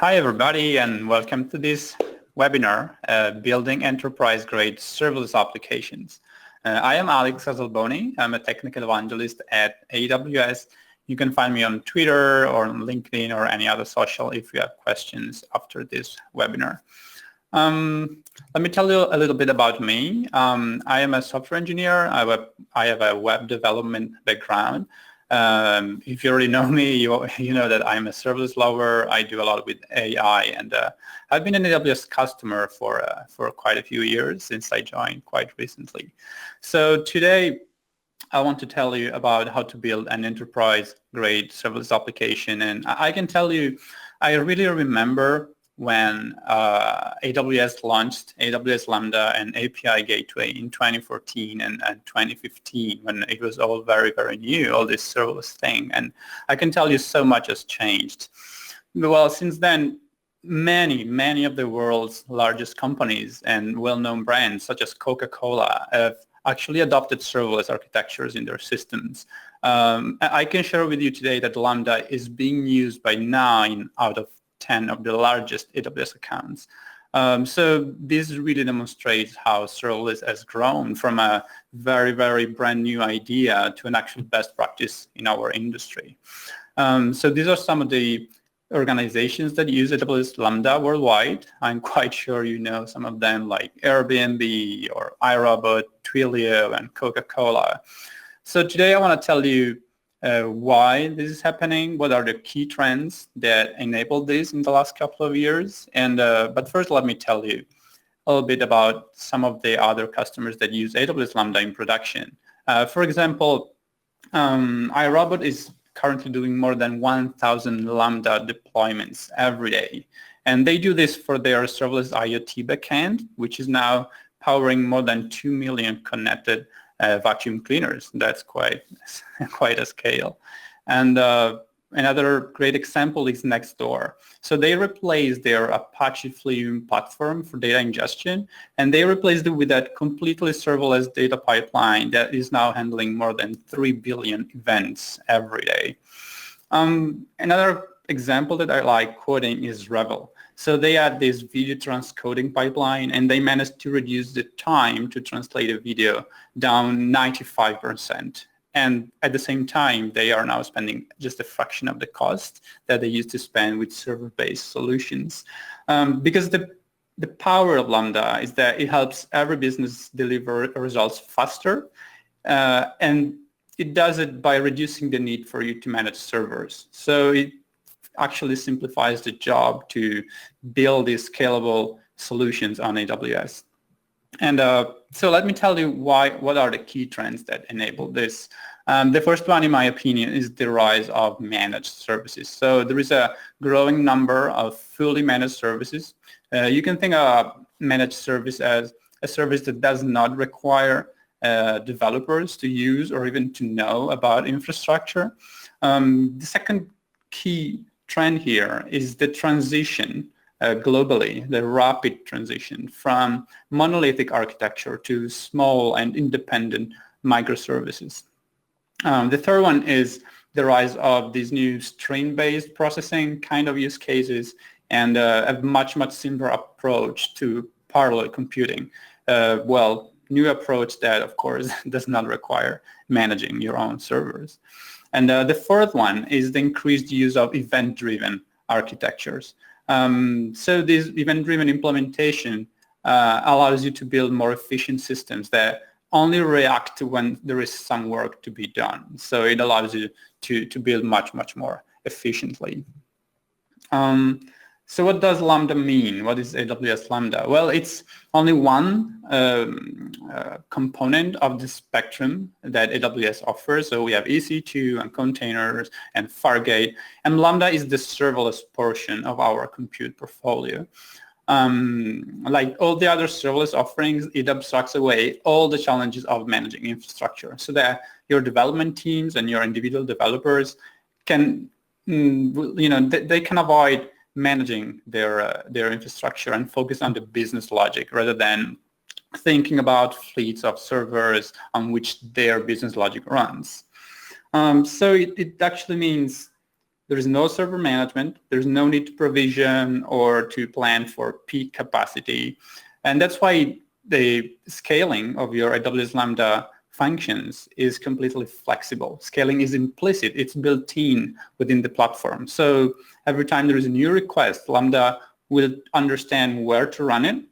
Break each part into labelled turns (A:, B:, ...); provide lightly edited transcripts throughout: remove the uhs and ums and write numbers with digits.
A: Hi everybody and welcome to this webinar, Building Enterprise-Grade Serverless Applications. I am Alex Azelboni. I'm a technical evangelist at AWS. You can find me on Twitter or on LinkedIn or any other social if you have questions after this webinar. Let me tell you a little bit about me. I am a software engineer. I have a web development background. If you already know me, you know that I'm a serverless lover. I do a lot with AI, and I've been an AWS customer for quite a few years since I joined quite recently. So today, I want to tell you about how to build an enterprise-grade serverless application, and I can tell you, I really remember when AWS launched AWS Lambda and API Gateway in 2014 and 2015, when it was all very, very new, all this serverless thing. And I can tell you so much has changed. Well, since then, many of the world's largest companies and well-known brands, such as Coca-Cola, have actually adopted serverless architectures in their systems. I can share with you today that Lambda is being used by 9 out of 10 of the largest AWS accounts. So this really demonstrates how serverless has grown from a very, very brand new idea to an actual best practice in our industry. So these are some of the organizations that use AWS Lambda worldwide. I'm quite sure you know some of them, like Airbnb or iRobot, Twilio, and Coca-Cola. So today I want to tell you why this is happening, what are the key trends that enabled this in the last couple of years, and but first let me tell you a little bit about some of the other customers that use AWS Lambda in production. For example, iRobot is currently doing more than 1,000 Lambda deployments every day, and they do this for their serverless IoT backend, which is now powering more than 2 million connected vacuum cleaners. That's quite a scale. And another great example is Nextdoor. So they replaced their Apache Flume platform for data ingestion, and they replaced it with that completely serverless data pipeline that is now handling more than 3 billion events every day. Another example that I like quoting is Revel. So they had this video transcoding pipeline, and they managed to reduce the time to translate a video down 95%. And at the same time, they are now spending just a fraction of the cost that they used to spend with server-based solutions. Because the power of Lambda is that it helps every business deliver results faster, and it does it by reducing the need for you to manage servers. So it actually simplifies the job to build these scalable solutions on AWS. And so let me tell you what are the key trends that enable this. The first one, in my opinion, is the rise of managed services. So there is a growing number of fully managed services. You can think of managed service as a service that does not require developers to use or even to know about infrastructure. The second key trend here is the transition globally, the rapid transition from monolithic architecture to small and independent microservices. The third one is the rise of these new stream-based processing kind of use cases and a much simpler approach to parallel computing. New approach that, of course, does not require managing your own servers. And the fourth one is the increased use of event-driven architectures. So this event-driven implementation allows you to build more efficient systems that only react when there is some work to be done. So it allows you to build much more efficiently. So what does Lambda mean? What is AWS Lambda? Well, it's only one component of the spectrum that AWS offers. So we have EC2 and containers and Fargate, and Lambda is the serverless portion of our compute portfolio. Like all the other serverless offerings, it abstracts away all the challenges of managing infrastructure so that your development teams and your individual developers can, they can avoid managing their infrastructure and focus on the business logic rather than thinking about fleets of servers on which their business logic runs. So it actually means There is no server management. There's no need to provision or to plan for peak capacity. And that's why the scaling of your AWS Lambda functions is completely flexible. Scaling is implicit. It's built in within the platform. So every time there is a new request, Lambda will understand where to run it.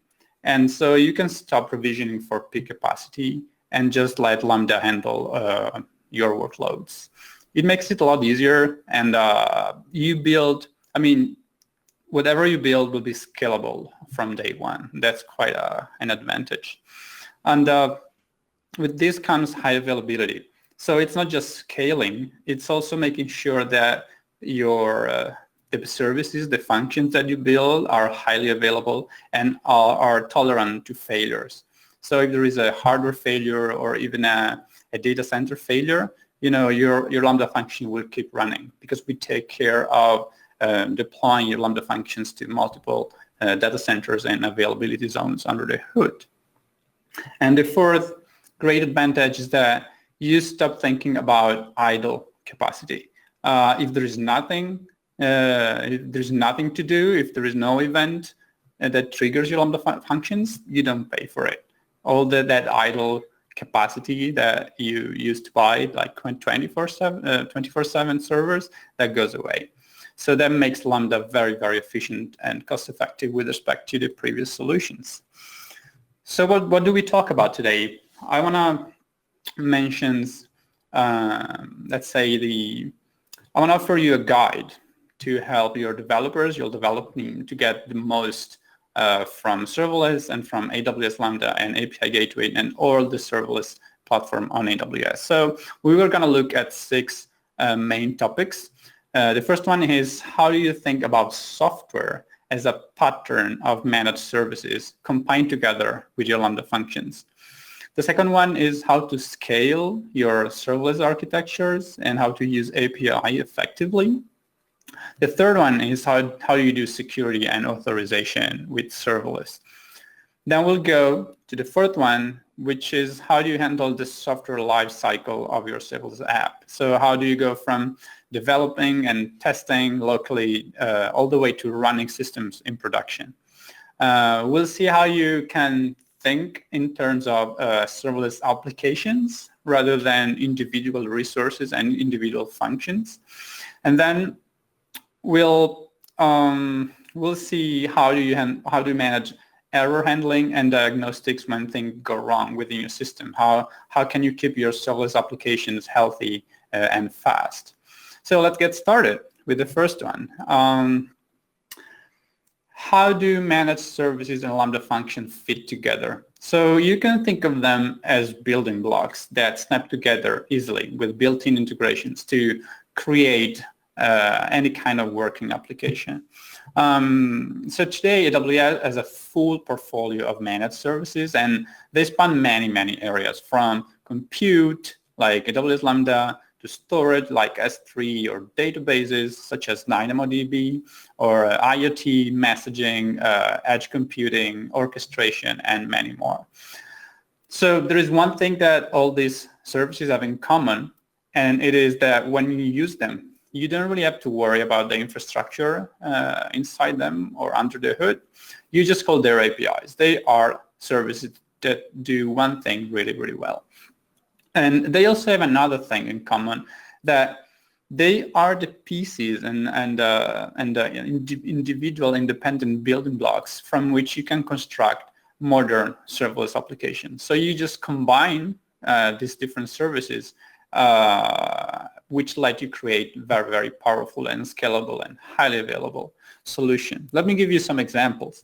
A: And so you can stop provisioning for peak capacity and just let Lambda handle your workloads. It makes it a lot easier, and whatever you build will be scalable from day one. That's quite an advantage. And with this comes high availability. So it's not just scaling, it's also making sure that your the services, the functions that you build are highly available and are tolerant to failures. So if there is a hardware failure or even a data center failure, your Lambda function will keep running because we take care of deploying your Lambda functions to multiple data centers and availability zones under the hood. And the fourth great advantage is that you stop thinking about idle capacity. If there is nothing to do, if there is no event that triggers your Lambda functions, you don't pay for it. All that idle capacity that you used to buy, like 24/7 servers, that goes away. So that makes Lambda very, very efficient and cost-effective with respect to the previous solutions. So what do we talk about today? I want to mention, I want to offer you a guide to help your developers, your development team, to get the most from serverless and from AWS Lambda and API Gateway and all the serverless platform on AWS. So we were going to look at 6 main topics. The first one is, how do you think about software as a pattern of managed services combined together with your Lambda functions? The second one is how to scale your serverless architectures and how to use API effectively. The third one is how you do security and authorization with serverless. Then we'll go to the fourth one, which is how do you handle the software lifecycle of your serverless app? So how do you go from developing and testing locally all the way to running systems in production? We'll see how you can think in terms of serverless applications rather than individual resources and individual functions. And then we'll see how do you manage error handling and diagnostics when things go wrong within your system. How can you keep your serverless applications healthy and fast? So let's get started with the first one. How do managed services and Lambda functions fit together? So you can think of them as building blocks that snap together easily with built-in integrations to create any kind of working application. So today, AWS has a full portfolio of managed services, and they span many, many areas, from compute, like AWS Lambda, to storage, like S3, or databases, such as DynamoDB, or IoT, messaging, edge computing, orchestration, and many more. So there is one thing that all these services have in common, and it is that when you use them, you don't really have to worry about the infrastructure inside them or under the hood. You just call their APIs. They are services that do one thing really, really well. And they also have another thing in common, that they are the pieces and individual independent building blocks from which you can construct modern serverless applications. So you just combine these different services which let you create very, very powerful and scalable and highly available solution. Let me give you some examples.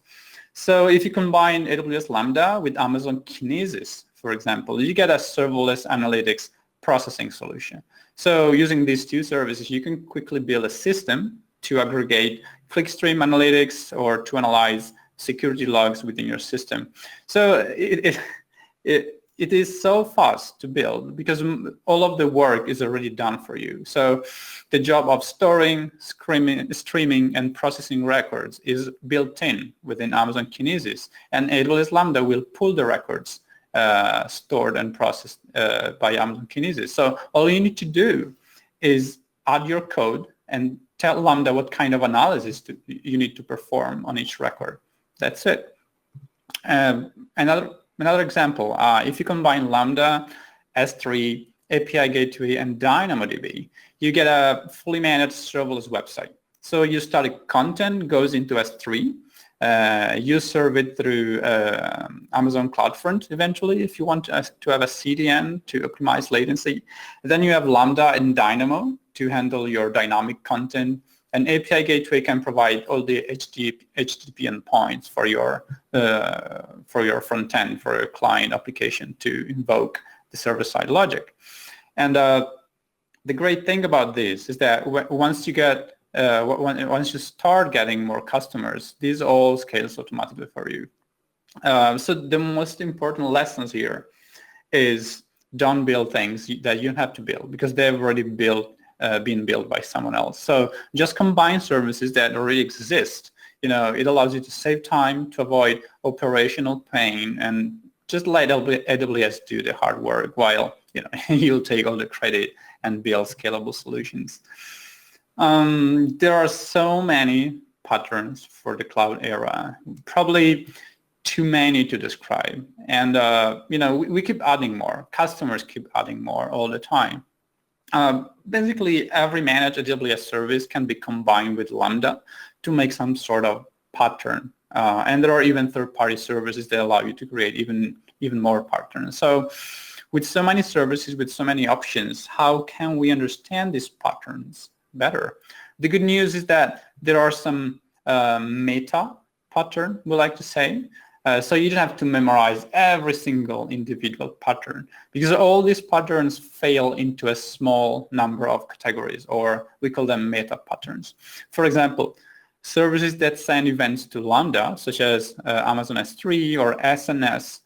A: So if you combine AWS Lambda with Amazon Kinesis, for example, you get a serverless analytics processing solution. So using these two services, you can quickly build a system to aggregate clickstream analytics or to analyze security logs within your system. So it is so fast to build because all of the work is already done for you. So the job of storing, streaming, and processing records is built in within Amazon Kinesis, and AWS Lambda will pull the records stored and processed by Amazon Kinesis. So all you need to do is add your code and tell Lambda what kind of analysis you need to perform on each record. That's it. Another example, if you combine Lambda, S3, API Gateway, and DynamoDB, you get a fully managed serverless website. So your static content goes into S3. You serve it through Amazon CloudFront eventually if you want to have a CDN to optimize latency. Then you have Lambda and Dynamo to handle your dynamic content. And API Gateway can provide all the HTTP endpoints for your front end, for your client application to invoke the server-side logic. And the great thing about this is that once you start getting more customers, this all scales automatically for you. So the most important lessons here is don't build things that you have to build because they've already been built by someone else. So just combine services that already exist. It allows you to save time, to avoid operational pain, and just let AWS do the hard work while you'll take all the credit and build scalable solutions. There are so many patterns for the cloud era, probably too many to describe. And we keep adding more. Customers keep adding more all the time. Basically, every managed AWS service can be combined with Lambda to make some sort of pattern. And there are even third-party services that allow you to create even more patterns. So with so many services, with so many options, how can we understand these patterns better? The good news is that there are some meta pattern, we like to say. So you don't have to memorize every single individual pattern because all these patterns fail into a small number of categories, or we call them meta patterns. For example, services that send events to Lambda, such as Amazon S3 or SNS,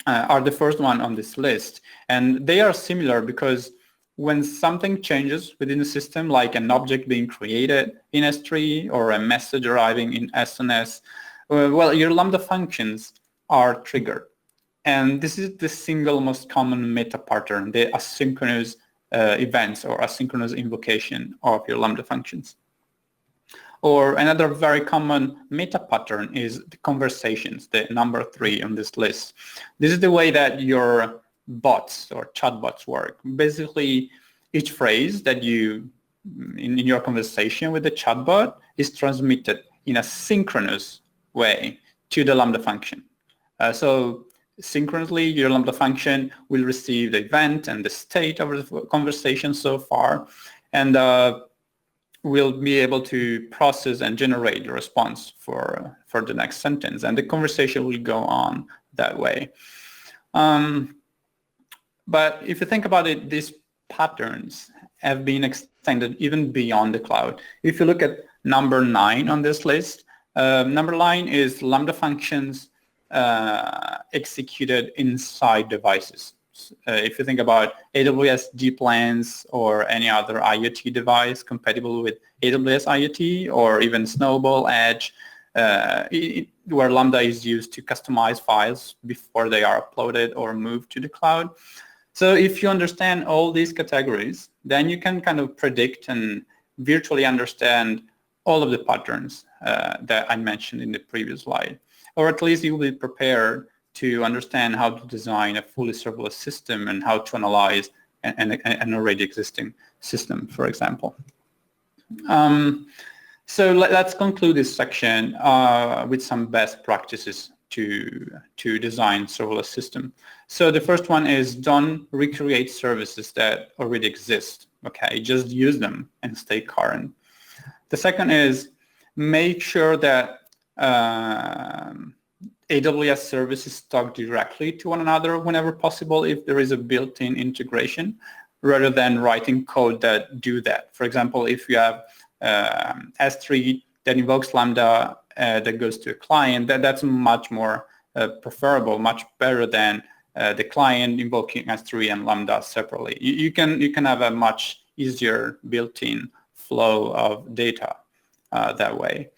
A: are the first one on this list. And they are similar because when something changes within the system, like an object being created in S3 or a message arriving in SNS, well, your Lambda functions are triggered. And this is the single most common meta pattern, the asynchronous events or asynchronous invocation of your Lambda functions. Or another very common meta pattern is the conversations, the number 3 on this list. This is the way that your bots or chatbots work. Basically, each phrase that you, in your conversation with the chatbot, is transmitted in a synchronous way to the Lambda function. So synchronously, your Lambda function will receive the event and the state of the conversation so far, and will be able to process and generate the response for the next sentence, and the conversation will go on that way. But if you think about it, these patterns have been extended even beyond the cloud. If you look at number 9 on this list, number 9 is Lambda functions executed inside devices. If you think about AWS Gplans or any other IoT device compatible with AWS IoT, or even Snowball, Edge, where Lambda is used to customize files before they are uploaded or moved to the cloud. So if you understand all these categories, then you can kind of predict and virtually understand all of the patterns that I mentioned in the previous slide, or at least you will be prepared to understand how to design a fully serverless system and how to analyze an already existing system, for example. So let's conclude this section with some best practices to design serverless system. So the first one is don't recreate services that already exist. Okay, just use them and stay current. The second is make sure that AWS services talk directly to one another whenever possible if there is a built-in integration, rather than writing code that do that. For example, if you have S3 that invokes Lambda that goes to a client, that's much more preferable, much better than the client invoking S3 and Lambda separately. You can have a much easier built-in flow of data that way.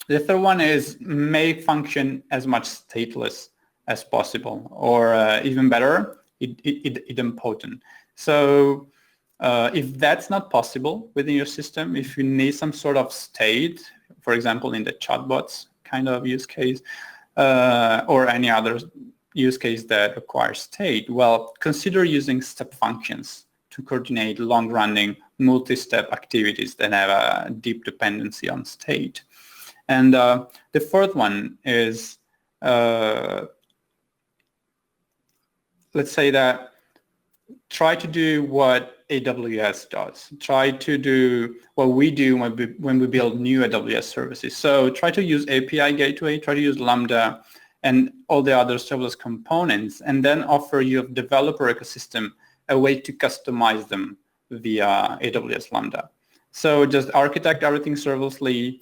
A: The third one is make function as much stateless as possible, or even better, idempotent. So If that's not possible within your system, if you need some sort of state, for example, in the chatbots kind of use case, or any other use case that requires state, well, consider using step functions to coordinate long-running multi-step activities that have a deep dependency on state. And the fourth one is, let's say that try to do what AWS does. Try to do what we do when we build new AWS services. So try to use API Gateway, try to use Lambda and all the other serverless components, and then offer your developer ecosystem a way to customize them via AWS Lambda. So just architect everything serverlessly,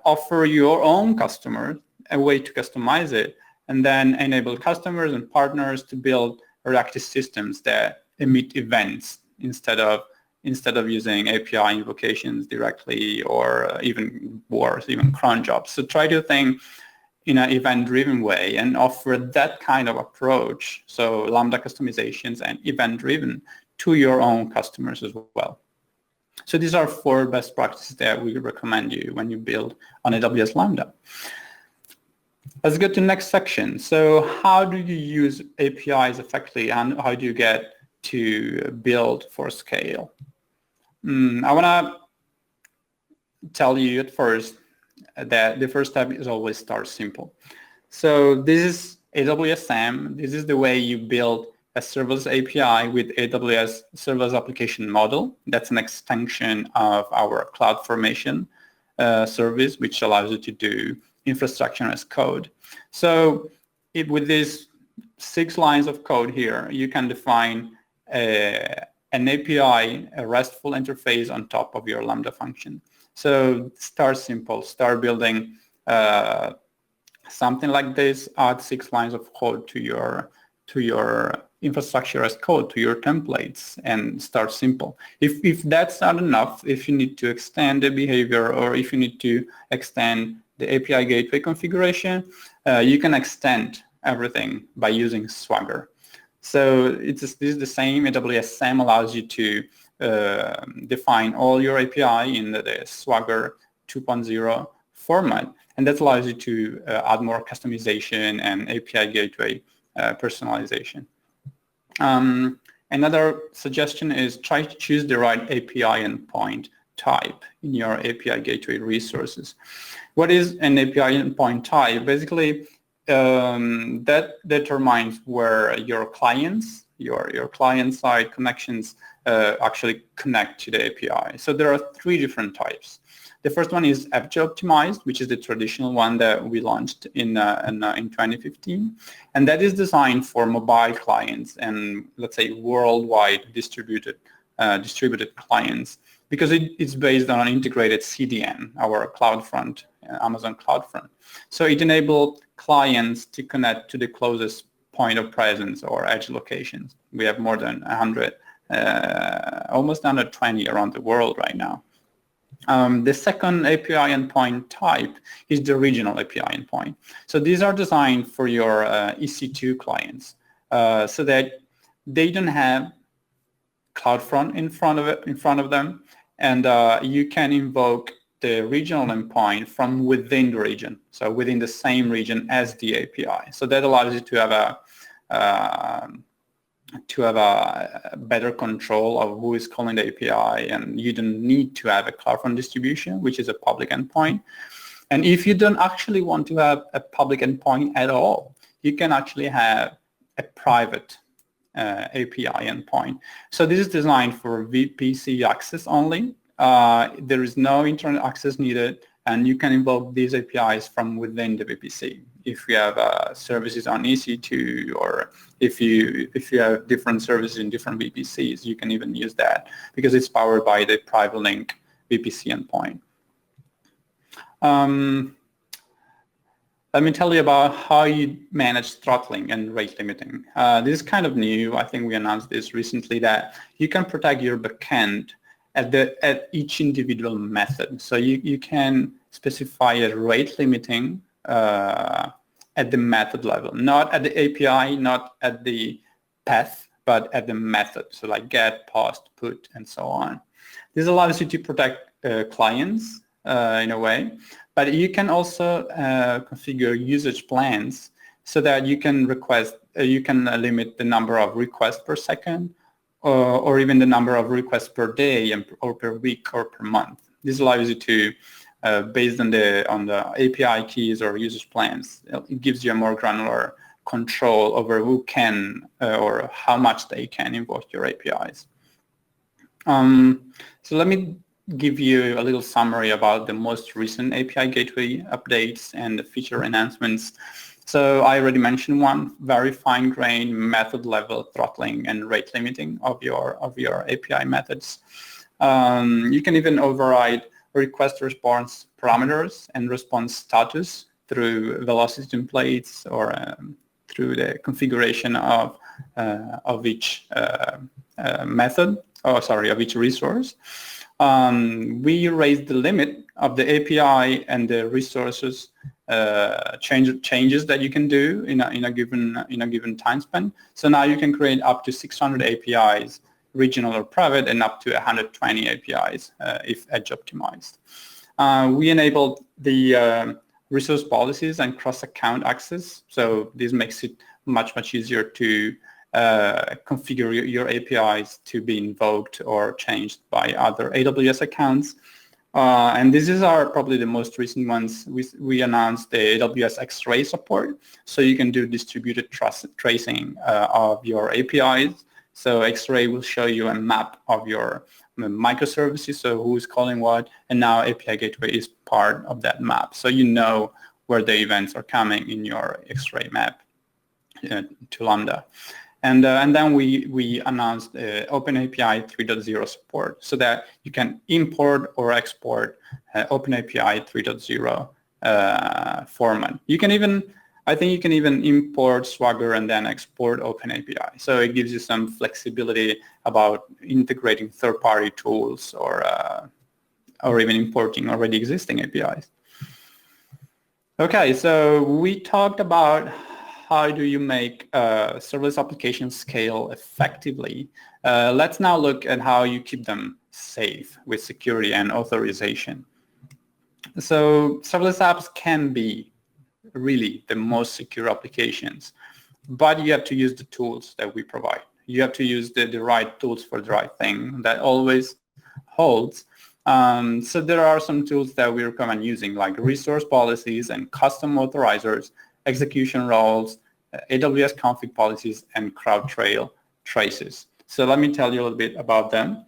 A: offer your own customers a way to customize it, and then enable customers and partners to build reactive systems that emit events instead of using API invocations directly, or even worse, even cron jobs. So try to think in an event-driven way and offer that kind of approach, so Lambda customizations and event-driven, to your own customers as well. So these are 4 best practices that we recommend you when you build on AWS Lambda. Let's go to the next section. So how do you use APIs effectively, and how do you get to build for scale? I want to tell you at first that the first step is always start simple. So this is AWS SAM. This is the way you build a serverless API with AWS Serverless Application Model. That's an extension of our CloudFormation service, which allows you to do infrastructure as code. So with these 6 lines of code here, you can define an API, a RESTful interface on top of your Lambda function. So start simple, start building something like this, add 6 lines of code to your infrastructure as code, to your templates, and start simple. If that's not enough, if you need to extend the behavior, or if you need to extend the API gateway configuration, you can extend everything by using Swagger. So this is the same. AWS SAM allows you to define all your API in the Swagger 2.0 format, and that allows you to add more customization and API gateway personalization. Another suggestion is try to choose the right API endpoint type in your API gateway resources. What is an API endpoint type? Basically, that determines where your clients, your client-side connections actually connect to the API. So there are 3 different types. The first one is FJ optimized, which is the traditional one that we launched in 2015, and that is designed for mobile clients and, let's say, worldwide distributed clients, because it's based on an integrated CDN, our CloudFront, Amazon CloudFront. So it enables clients to connect to the closest point of presence or edge locations. We have more than 100, almost 120 around the world right now. The second API endpoint type is the regional API endpoint. So these are designed for your EC2 clients, so that they don't have CloudFront in front of them, and you can invoke the regional endpoint from within the region, so within the same region as the API. So that allows you to have a better control of who is calling the API, and you don't need to have a CloudFront distribution, which is a public endpoint. And if you don't actually want to have a public endpoint at all, you can actually have a private API endpoint. So this is designed for VPC access only. There is no internet access needed, and you can invoke these APIs from within the VPC. If you have services on EC2, or if you have different services in different VPCs, you can even use that because it's powered by the private link VPC endpoint. Let me tell you about how you manage throttling and rate limiting. This is kind of new. I think we announced this recently, that you can protect your backend at each individual method. So you can specify a rate limiting at the method level, not at the API, not at the path but at the method, so like get, post, put, and so on. This allows you to protect clients in a way, but you can also configure usage plans so that you can limit the number of requests per second, or even the number of requests per day or per week or per month. This allows you to, based on the API keys or usage plans, it gives you a more granular control over who can or how much they can invoke your APIs. So let me give you a little summary about the most recent API gateway updates and the feature enhancements. So I already mentioned one, very fine-grained method level throttling and rate limiting of your API methods. You can even override request response parameters and response status through velocity templates or through the configuration of each method, of each resource. We raised the limit of the API and the resources changes that you can do in a given time span. So now you can create up to 600 APIs, regional or private, and up to 120 APIs if edge optimized. We enabled the resource policies and cross-account access. So this makes it much easier to configure your APIs to be invoked or changed by other AWS accounts. And this is probably the most recent ones. We announced the AWS X-ray support, so you can do distributed tracing of your APIs. So X-ray will show you a map of your microservices, so who's calling what, and now API Gateway is part of that map. So you know where the events are coming in your X-ray map to Lambda. And then we announced OpenAPI 3.0 support so that you can import or export OpenAPI 3.0 format. I think you can even import Swagger and then export OpenAPI. So it gives you some flexibility about integrating third-party tools or even importing already existing APIs. Okay, so we talked about how do you make serverless applications scale effectively. Let's now look at how you keep them safe with security and authorization. So serverless apps can be really the most secure applications, but you have to use the tools that we provide. You have to use the right tools for the right thing. That always holds. So there are some tools that we recommend using, like resource policies and custom authorizers, execution roles, AWS config policies, and CrowdTrail traces. So let me tell you a little bit about them.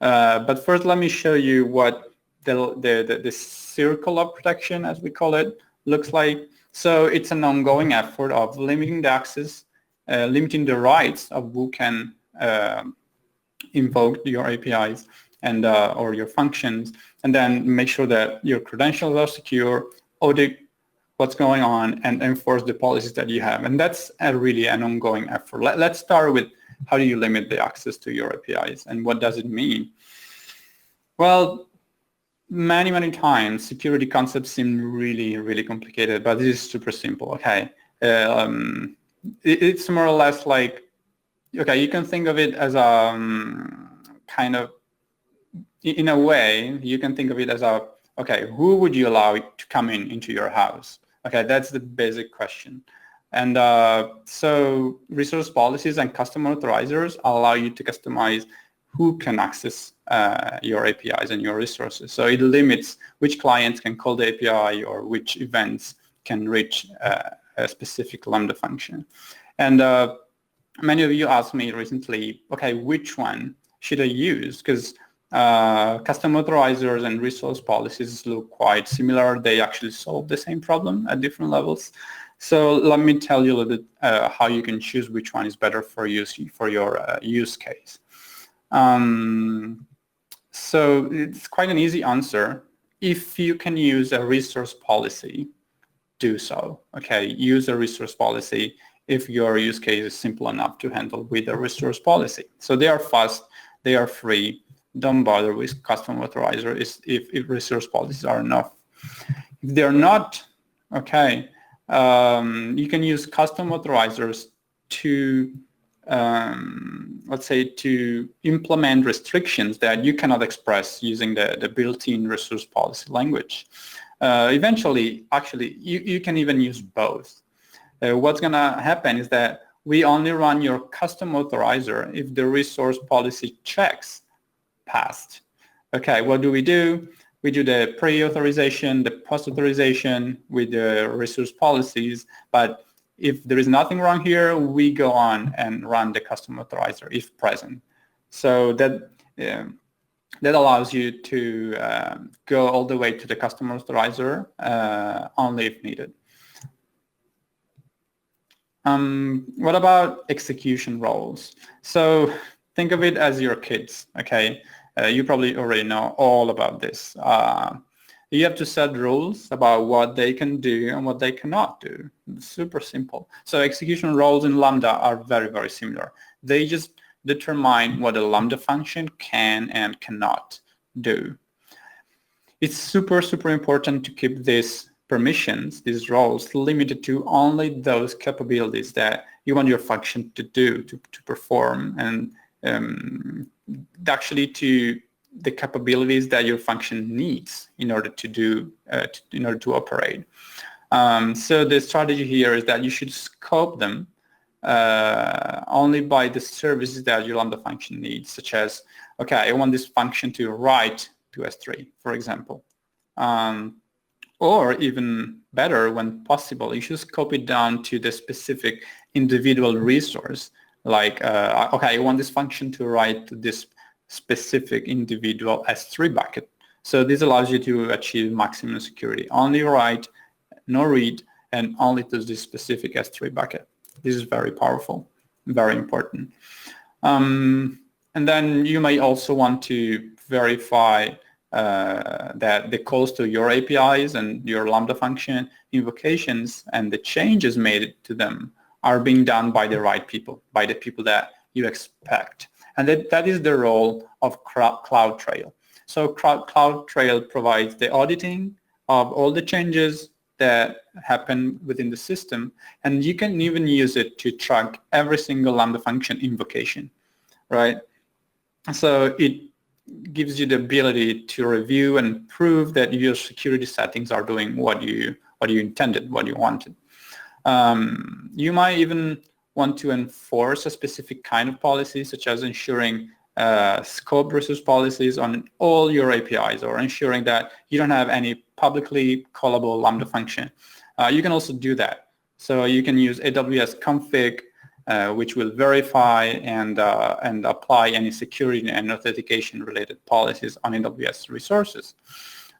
A: But first, let me show you what the circle of protection, as we call it, looks like. So it's an ongoing effort of limiting the access, limiting the rights of who can invoke your APIs and or your functions, and then make sure that your credentials are secure, audit what's going on, and enforce the policies that you have. And that's really an ongoing effort. Let's start with how do you limit the access to your APIs and what does it mean? Well, many times security concepts seem really complicated, but this is super simple. Okay, it's more or less like, okay, you can think of it as a kind of, in a way, you can think of it as a, okay, who would you allow to come into your house? Okay, that's the basic question. And so resource policies and custom authorizers allow you to customize who can access your APIs and your resources. So it limits which clients can call the API or which events can reach a specific Lambda function. And many of you asked me recently, okay, which one should I use? Because custom authorizers and resource policies look quite similar. They actually solve the same problem at different levels. So let me tell you a little bit how you can choose which one is better for you for your use case. So it's quite an easy answer. If you can use a resource policy, do so. Okay, use a resource policy if your use case is simple enough to handle with a resource policy. So they are fast, they are free. Don't bother with custom authorizer if resource policies are enough. If they're not, okay, you can use custom authorizers to let's say, to implement restrictions that you cannot express using the built-in resource policy language. Eventually, actually, you can even use both. What's going to happen is that we only run your custom authorizer if the resource policy checks passed. Okay, what do? We do the pre-authorization, the post-authorization with the resource policies, but if there is nothing wrong here, we go on and run the custom authorizer if present. So that allows you to go all the way to the custom authorizer only if needed. What about execution roles? So think of it as your kids, okay? You probably already know all about this. You have to set rules about what they can do and what they cannot do. It's super simple. So execution roles in Lambda are very, very similar. They just determine what a Lambda function can and cannot do. It's super, super important to keep these permissions, these roles, limited to only those capabilities that you want your function to do, to perform, and actually to the capabilities that your function needs in order to do, in order to operate. So the strategy here is that you should scope them only by the services that your Lambda function needs, such as, okay, I want this function to write to S3, for example. Or even better, when possible, you should scope it down to the specific individual resource. Like, okay, I want this function to write to this specific individual S3 bucket. So this allows you to achieve maximum security. Only write, no read, and only to this specific S3 bucket. This is very powerful, very important. And then you may also want to verify that the calls to your APIs and your Lambda function invocations and the changes made to them are being done by the right people, by the people that you expect. And that is the role of CloudTrail. So CloudTrail provides the auditing of all the changes that happen within the system, and you can even use it to track every single Lambda function invocation, right? So it gives you the ability to review and prove that your security settings are doing what you intended, what you wanted. You might even want to enforce a specific kind of policy, such as ensuring scope resource policies on all your APIs, or ensuring that you don't have any publicly callable Lambda function. You can also do that. So you can use AWS config, which will verify and apply any security and authentication related policies on AWS resources.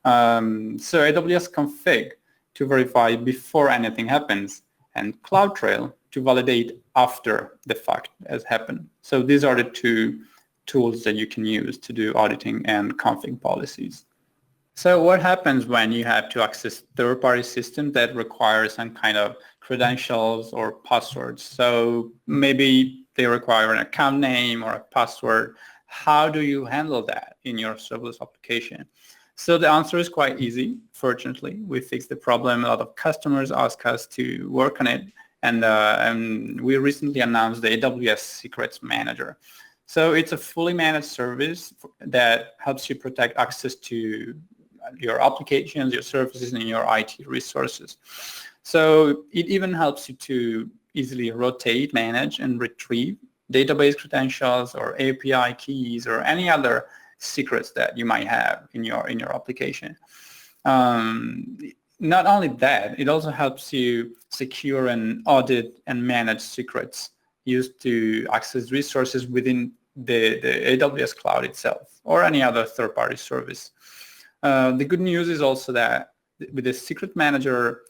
A: So AWS config to verify before anything happens, and CloudTrail to validate after the fact has happened. So these are the two tools that you can use to do auditing and config policies. So what happens when you have to access third-party systems that require some kind of credentials or passwords? So maybe they require an account name or a password. How do you handle that in your serverless application? So the answer is quite easy. Fortunately, we fixed the problem. A lot of customers ask us to work on it, and we recently announced the AWS Secrets Manager. So it's a fully managed service that helps you protect access to your applications, your services, and your IT resources. So it even helps you to easily rotate, manage, and retrieve database credentials or API keys or any other secrets that you might have in your application. Not only that, it also helps you secure and audit and manage secrets used to access resources within the AWS cloud itself or any other third-party service. The good news is also that with the Secret Manager,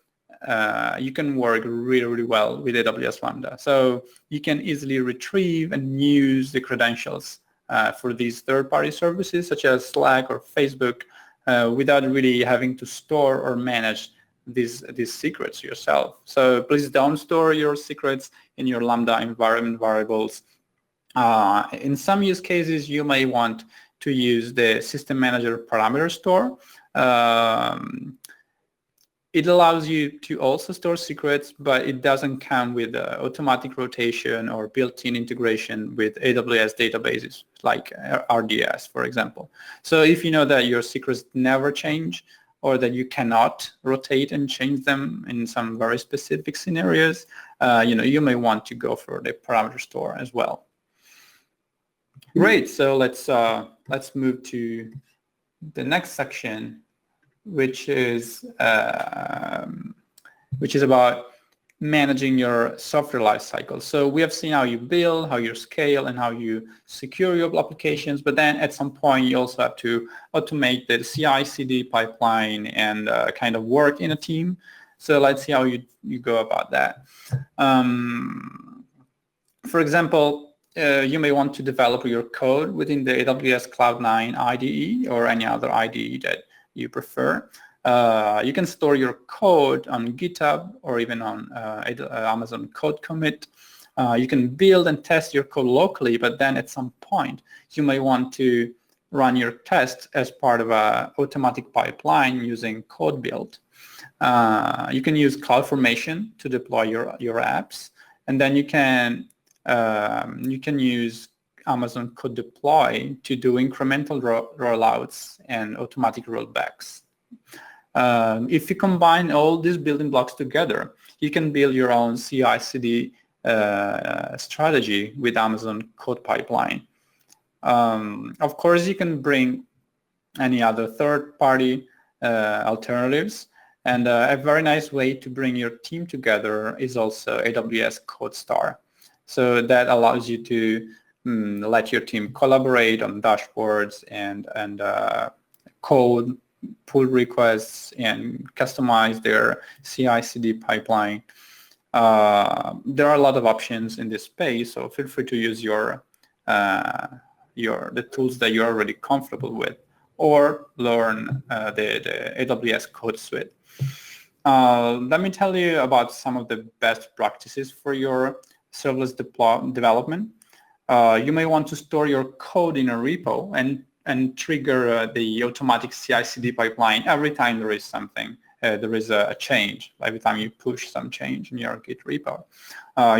A: you can work really, really well with AWS Lambda. So you can easily retrieve and use the credentials for these third-party services such as Slack or Facebook without really having to store or manage these secrets yourself. So please don't store your secrets in your Lambda environment variables. In some use cases, you may want to use the System Manager Parameter Store. it allows you to also store secrets, but it doesn't come with automatic rotation or built-in integration with AWS databases like RDS, for example. So if you know that your secrets never change or that you cannot rotate and change them in some very specific scenarios, you may want to go for the parameter store as well. Great. So let's move to the next section, which is about managing your software lifecycle. So we have seen how you build, how you scale, and how you secure your applications. But then at some point, you also have to automate the CI/CD pipeline and kind of work in a team. So let's see how you go about that. For example, you may want to develop your code within the AWS Cloud9 IDE or any other IDE that you prefer. You can store your code on GitHub or even on Amazon Code Commit. You can build and test your code locally, but then at some point you may want to run your tests as part of an automatic pipeline using code build. You can use CloudFormation to deploy your apps, and then you can use Amazon Code Deploy to do incremental rollouts and automatic rollbacks. If you combine all these building blocks together, you can build your own CI/CD strategy with Amazon Code Pipeline. Of course, you can bring any other third-party alternatives, and a very nice way to bring your team together is also AWS CodeStar. So that allows you to let your team collaborate on dashboards and code, pull requests, and customize their CI/CD pipeline. There are a lot of options in this space, so feel free to use the tools that you're already comfortable with, or learn the AWS Code Suite. Let me tell you about some of the best practices for your serverless development. You may want to store your code in a repo and trigger the automatic CI/CD pipeline every time there is something. There is a change, every time you push some change in your Git repo.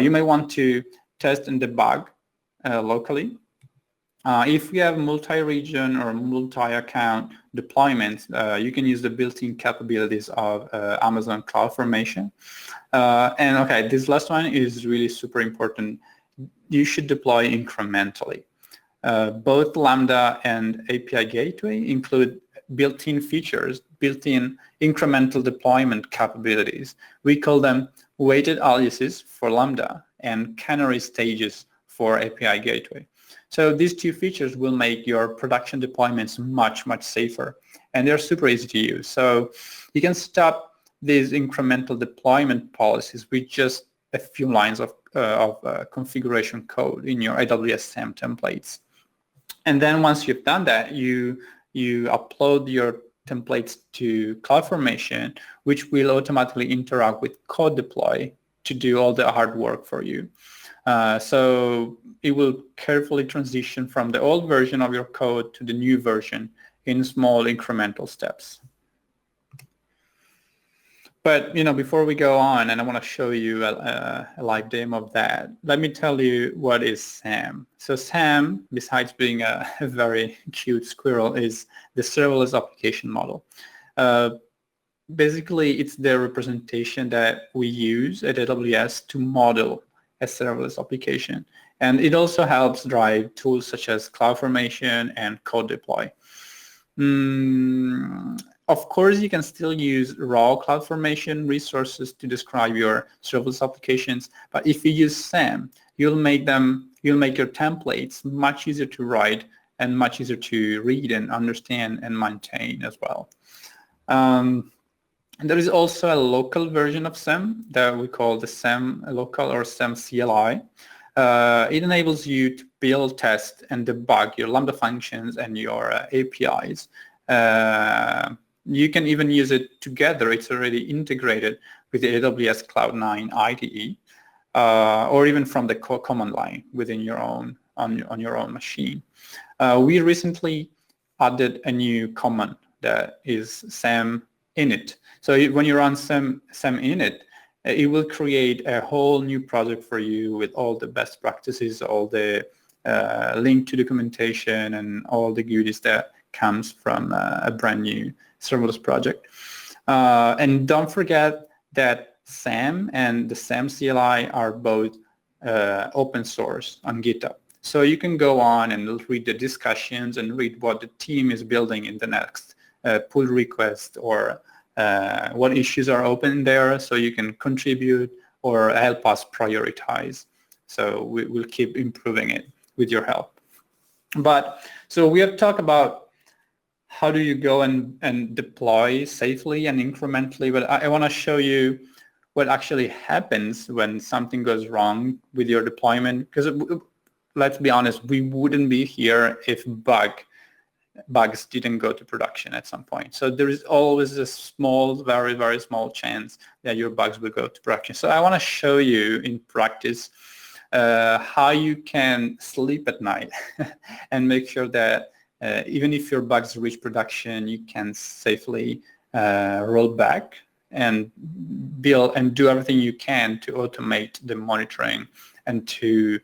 A: You may want to test and debug locally. If you have multi-region or multi-account deployments, you can use the built-in capabilities of Amazon CloudFormation. And okay, this last one is really super important. You should deploy incrementally. Both Lambda and API Gateway include built-in features, built-in incremental deployment capabilities. We call them weighted aliases for Lambda and canary stages for API Gateway. So these two features will make your production deployments much, much safer, and they're super easy to use. So you can stop these incremental deployment policies with just a few lines of configuration code in your AWS SAM templates. And then once you've done that, you upload your templates to CloudFormation, which will automatically interact with Code Deploy to do all the hard work for you. So it will carefully transition from the old version of your code to the new version in small incremental steps. But before we go on, and I want to show you a live demo of that, let me tell you what is SAM. So SAM, besides being a very cute squirrel, is the serverless application model. Basically, it's the representation that we use at AWS to model a serverless application. And it also helps drive tools such as CloudFormation and Code Deploy. Of course, you can still use raw CloudFormation resources to describe your serverless applications, but if you use SAM, you'll make your templates much easier to write and much easier to read and understand and maintain as well. There is also a local version of SAM that we call the SAM local or SAM CLI. It enables you to build, test, and debug your Lambda functions and your APIs. You can even use it together. It's already integrated with the AWS Cloud9 IDE, or even from the command line within your own on your own machine. We recently added a new command that is SAM init. So when you run some init, it will create a whole new project for you with all the best practices, all the link to documentation, and all the goodies that comes from a brand new serverless project. And don't forget that SAM and the SAM CLI are both open source on GitHub. So you can go on and read the discussions and read what the team is building in the next pull request, or what issues are open there, so you can contribute or help us prioritize. So we'll keep improving it with your help. But so we have talked about how do you go and deploy safely and incrementally, but I want to show you what actually happens when something goes wrong with your deployment, because let's be honest, we wouldn't be here if bugs didn't go to production at some point. So there is always a small, very, very small chance that your bugs will go to production. So I want to show you in practice how you can sleep at night and make sure that even if your bugs reach production, you can safely roll back and build and do everything you can to automate the monitoring and to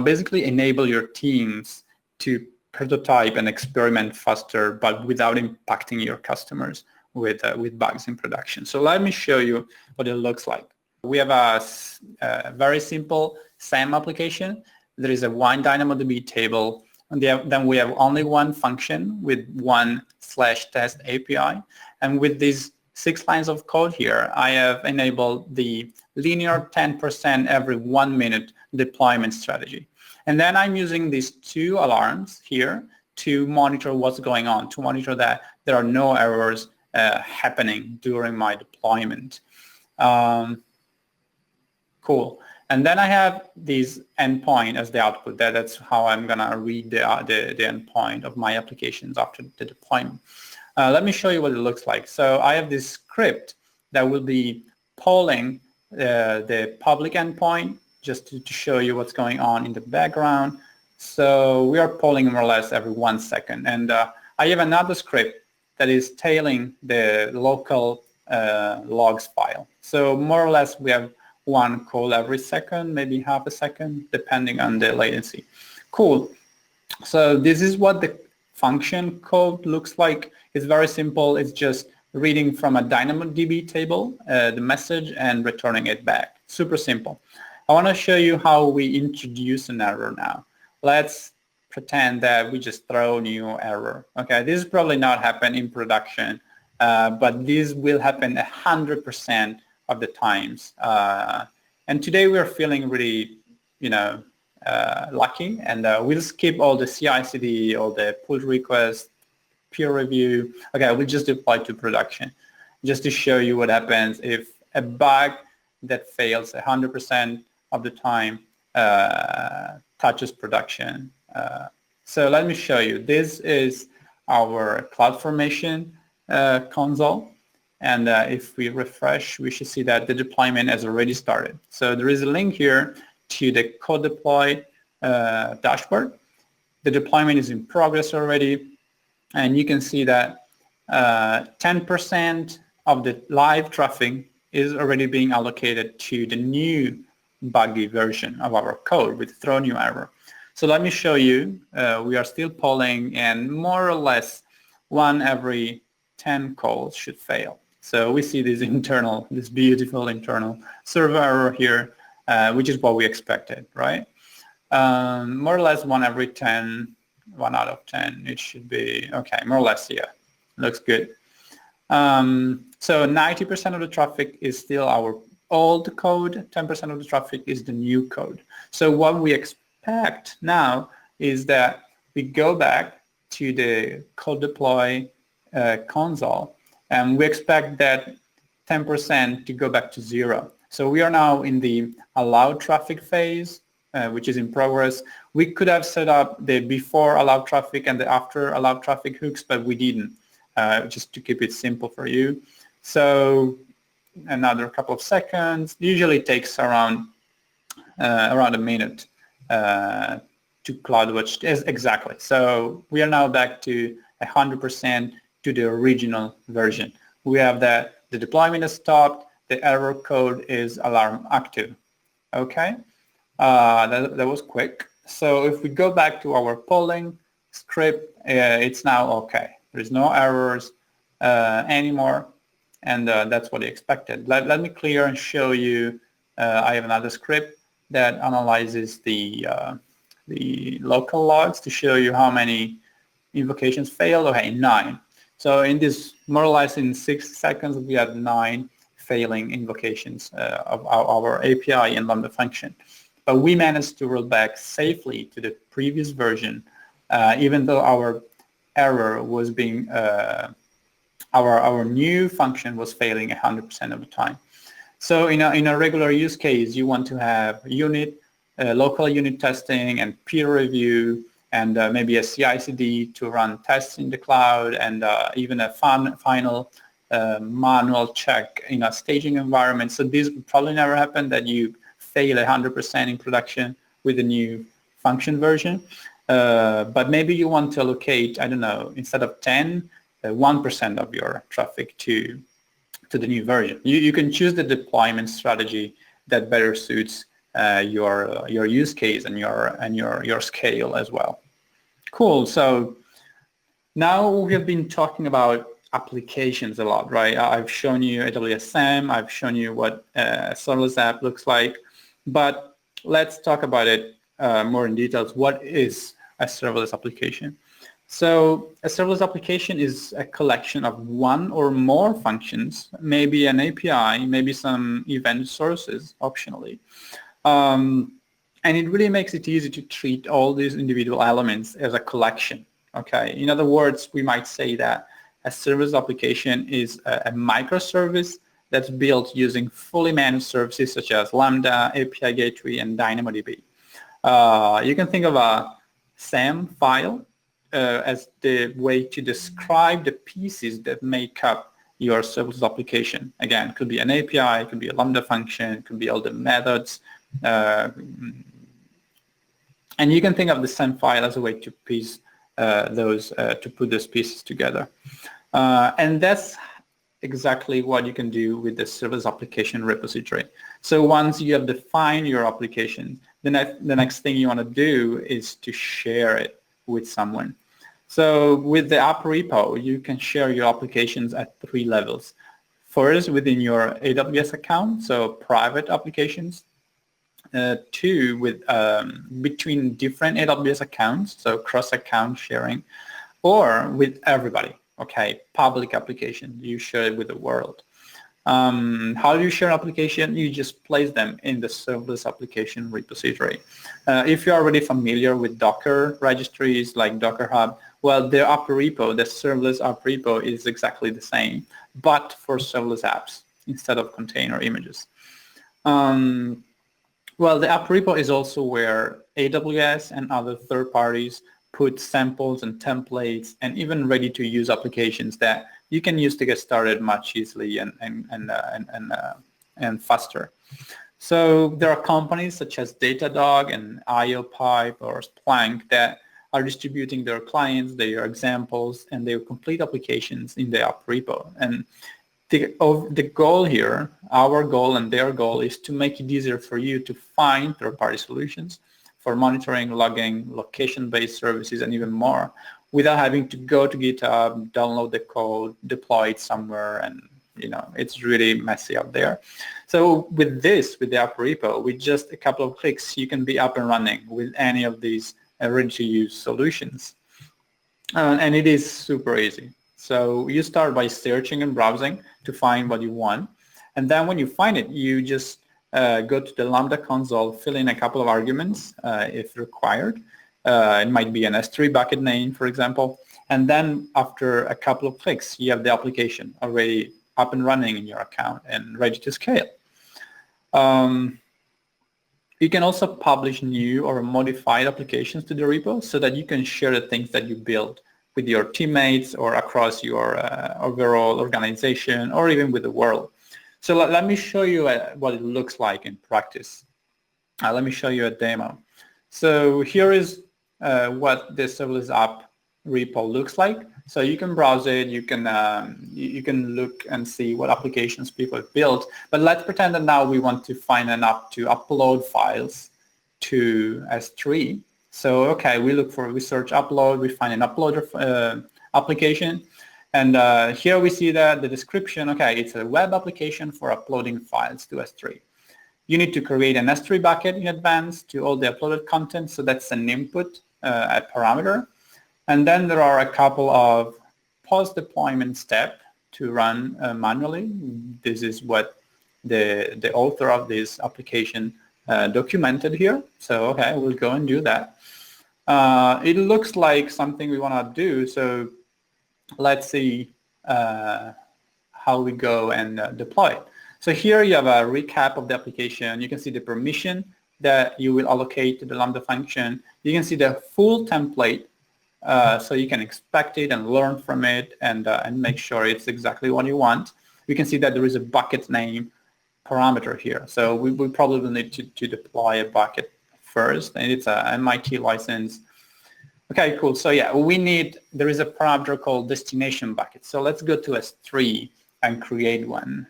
A: basically enable your teams to prototype and experiment faster, but without impacting your customers with bugs in production. So let me show you what it looks like. We have a very simple SAM application. There is a one DynamoDB table, and then we have only one function with one /test API. And with these 6 lines of code here, I have enabled the linear 10% every 1 minute deployment strategy. And then I'm using these 2 alarms here to monitor what's going on, to monitor that there are no errors happening during my deployment. Cool. And then I have this endpoint as the output. That's how I'm going to read the endpoint of my applications after the deployment. Let me show you what it looks like. So I have this script that will be polling the public endpoint, just to show you what's going on in the background. So we are polling more or less every 1 second. And I have another script that is tailing the local logs file. So more or less we have one call every second, maybe half a second, depending on the latency. Cool. So this is what the function code looks like. It's very simple. It's just reading from a DynamoDB table, the message, and returning it back. Super simple. I want to show you how we introduce an error now. Let's pretend that we just throw a new error. Okay, this is probably not happen in production, but this will happen 100% of the times. And today we're feeling really, lucky, and we'll skip all the CI/CD, all the pull requests, peer review. Okay, we'll just deploy to production, just to show you what happens if a bug that fails 100% of the time touches production. So let me show you. This is our CloudFormation console. And if we refresh, we should see that the deployment has already started. So there is a link here to the code deploy dashboard. The deployment is in progress already. And you can see that 10% of the live traffic is already being allocated to the new buggy version of our code with throw new error. So let me show you. We are still polling, and more or less 1 every 10 calls should fail. So we see this beautiful internal server error here, which is what we expected, right? More or less 1 every 10, 1 out of 10, it should be, okay, more or less, yeah, looks good. So 90% of the traffic is still our old code, 10% of the traffic is the new code. So what we expect now is that we go back to the code deploy console, and we expect that 10% to go back to 0. So we are now in the allowed traffic phase, which is in progress. We could have set up the before allowed traffic and the after allowed traffic hooks, but we didn't, just to keep it simple for you. So another couple of seconds. Usually it takes around a minute to CloudWatch. Exactly. So we are now back to 100% to the original version. We have that the deployment is stopped, the error code is alarm active. Okay, that was quick. So if we go back to our polling script, it's now okay. There's no errors anymore, and that's what I expected. Let me clear and show you. I have another script that analyzes the local logs to show you how many invocations failed. Okay, 9. So in this, more or less in 6 seconds, we had 9 failing invocations of our API and Lambda function. But we managed to roll back safely to the previous version, even though our error was being, our new function was failing 100% of the time. So in a regular use case, you want to have local unit testing and peer review, and maybe a CI/CD to run tests in the cloud, and even a final manual check in a staging environment. So this would probably never happen, that you fail 100% in production with a new function version. But maybe you want to allocate, I don't know, instead of 10, 1% of your traffic to the new version. You can choose the deployment strategy that better suits your use case and your scale as well. Cool. So now we have been talking about applications a lot, right? I've shown you AWS SAM. I've shown you what a serverless app looks like. But let's talk about it more in details. What is a serverless application? So a serverless application is a collection of one or more functions, maybe an API, maybe some event sources optionally. And it really makes it easy to treat all these individual elements as a collection. Okay. In other words, we might say that a serverless application is a microservice that's built using fully managed services such as Lambda, API Gateway, and DynamoDB. You can think of a SAM file as the way to describe the pieces that make up your serverless application. Again, it could be an API, it could be a Lambda function, it could be all the methods. And you can think of the SAM file as a way to piece to put those pieces together. And that's exactly what you can do with the serverless application repository. So once you have defined your application, the next thing you want to do is to share it with someone. So with the app repo, you can share your applications at 3 levels. First, within your AWS account, so private applications. 2, with between different AWS accounts, so cross-account sharing, or with everybody. Okay, public application, you share it with the world. How do you share an application? You just place them in the serverless application repository. If you're already familiar with Docker registries like Docker Hub, well, the app repo, the serverless app repo, is exactly the same, but for serverless apps instead of container images. Well, the app repo is also where AWS and other third parties put samples and templates and even ready-to-use applications that you can use to get started much easily and faster. So there are companies such as Datadog and IOPipe or Splunk that are distributing their clients, their examples, and their complete applications in the app repo. And the goal here, our goal and their goal, is to make it easier for you to find third-party solutions for monitoring, logging, location-based services, and even more, without having to go to GitHub, download the code, deploy it somewhere, and it's really messy out there. So with the app repo, with just a couple of clicks, you can be up and running with any of these ready-to-use solutions. And it is super easy. So you start by searching and browsing to find what you want. And then when you find it, you just go to the Lambda console, fill in a couple of arguments if required. It might be an S3 bucket name, for example. And then after a couple of clicks, you have the application already up and running in your account and ready to scale. You can also publish new or modified applications to the repo so that you can share the things that you build with your teammates or across your overall organization or even with the world. So let me show you what it looks like in practice. Let me show you a demo. So here is what the serverless app repo looks like. So you can browse it, you can look and see what applications people have built. But let's pretend that now we want to find an app to upload files to S3. So okay, we search upload, we find an uploader application, and here we see that the description, okay, it's a web application for uploading files to S3. You need to create an S3 bucket in advance to all the uploaded content, so that's an input, a parameter. And then there are a couple of post-deployment steps to run manually. This is what the author of this application documented here. So okay, we'll go and do that. It looks like something we want to do, so let's see how we go and deploy it. So here you have a recap of the application. You can see the permission that you will allocate to the Lambda function. You can see the full template, so you can expect it and learn from it and make sure it's exactly what you want. We can see that there is a bucket name parameter here. So we probably will need to deploy a bucket first, and it's a MIT license. Okay, cool. So yeah, there is a parameter called destination bucket. So let's go to S3 and create one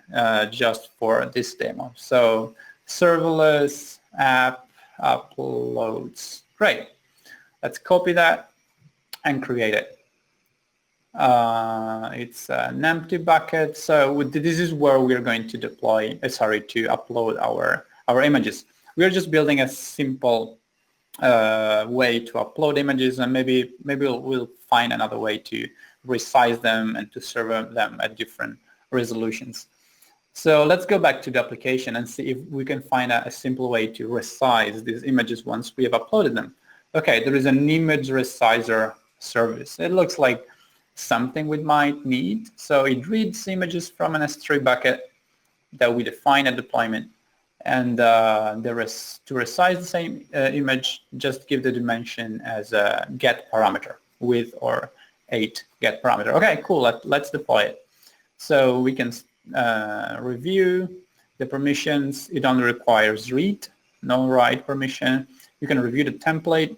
A: just for this demo. So serverless app uploads. Great. Let's copy that and create it. It's an empty bucket. So this is where we're going to deploy, to upload our images. We're just building a simple way to upload images, and maybe we'll find another way to resize them and to serve them at different resolutions. So let's go back to the application and see if we can find a simple way to resize these images once we have uploaded them. Okay, there is an image resizer service. It looks like something we might need. So it reads images from an S3 bucket that we define at deployment, and to resize the same image, just give the dimension as a get parameter, width or 8 get parameter. Okay, cool. Let's deploy it. So we can review the permissions. It only requires read, no write permission. You can review the template.